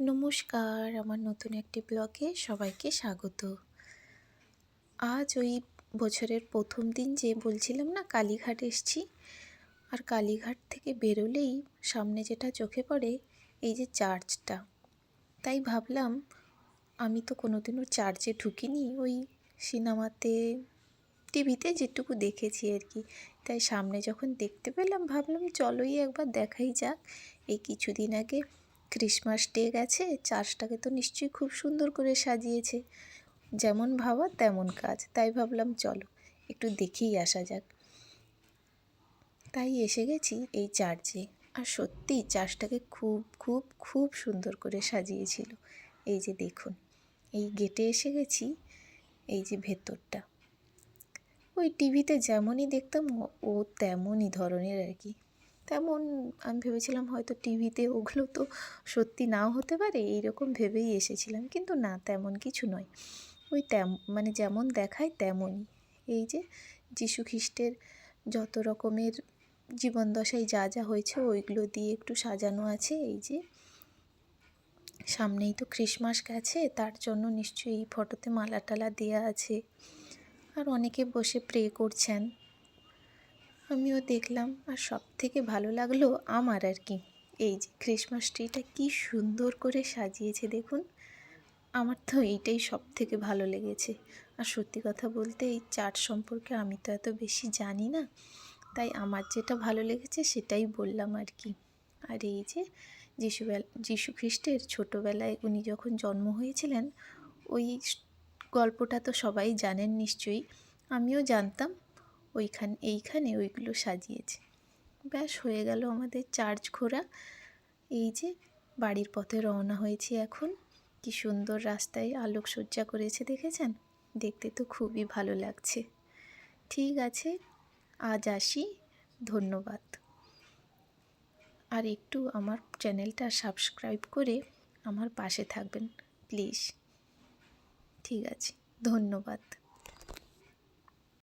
নমস্কার, আমার নতুন একটি ব্লগে সবাইকে স্বাগত। আজ ওই বছরের প্রথম দিন যে বলছিলাম না কালীঘাট এসছি, আর কালীঘাট থেকে বেরোলেই সামনে যেটা চোখে পড়ে এই যে চার্চটা। তাই ভাবলাম আমি তো কোনোদিনও চার্চে ঢুকিনি, ওই সিনেমাতে টিভিতে যেটুকু দেখেছি আর কি। তাই সামনে যখন দেখতে পেলাম ভাবলাম চলোই একবার দেখাই যাক। এই কিছুদিন আগে ক্রিসমাস ডে গেছে, চার্চটাকে তো নিশ্চয়ই খুব সুন্দর করে সাজিয়েছে, যেমন ভাবা তেমন কাজ। তাই ভাবলাম চলো একটু দেখেই আসা যাক। তাই এসে গেছি এই চার্চে, আর সত্যি চার্চটাকে খুব খুব খুব সুন্দর করে সাজিয়েছিল। এই যে দেখুন, এই গেটে এসে গেছি, এই যে ভেতরটা ওই টিভিতে যেমনই দেখতাম ও তেমনই ধরনের আর কি। তেমন আমি ভেবেছিলাম হয়তো টিভিতে ওগুলো তো সত্যি নাও হতে পারে, এইরকম ভেবেই এসেছিলাম, কিন্তু না, তেমন কিছু নয়। ওই মানে যেমন দেখায় তেমনই। এই যে যীশু খ্রিস্টের যত রকমের জীবন দশায় যা যা হয়েছে ওইগুলো দিয়ে একটু সাজানো আছে। এই যে সামনেই তো ক্রিসমাস গেছে, তার জন্য নিশ্চয়ই এই ফটোতে মালা টালা দেওয়া আছে, আর অনেকে বসে প্রে করছেন, আমিও দেখলাম। আর সব থেকে ভালো লাগলো আমার আর কি, এই যে ক্রিসমাস ট্রিটা কি সুন্দর করে সাজিয়েছে দেখুন। আমার তো এইটাই সব থেকে ভালো লেগেছে। আর সত্যি কথা বলতে এই চার্চ সম্পর্কে আমি তো এত বেশি জানি না, তাই আমার যেটা ভালো লেগেছে সেটাই বললাম আর কি। আর এই যে যীশু খ্রিস্টের ছোটোবেলায় উনি যখন জন্ম হয়েছিলেন ওই গল্পটা তো সবাই জানেন নিশ্চয়ই, আমিও জানতাম। এইখানে ওইগুলো সাজিয়েছে। ব্যাস হয়ে গেল আমাদের চার্চ ঘোরা। এই যে বাড়ির পথে রওনা হয়েছি এখন। কি সুন্দর রাস্তায় আলোকসজ্জা করেছে দেখেছেন, দেখতে তো খুবই ভালো লাগছে। ঠিক আছে, আজ আসি, ধন্যবাদ। আর একটু আমার চ্যানেলটা সাবস্ক্রাইব করে আমার পাশে থাকবেন প্লিজ। ঠিক আছে, ধন্যবাদ।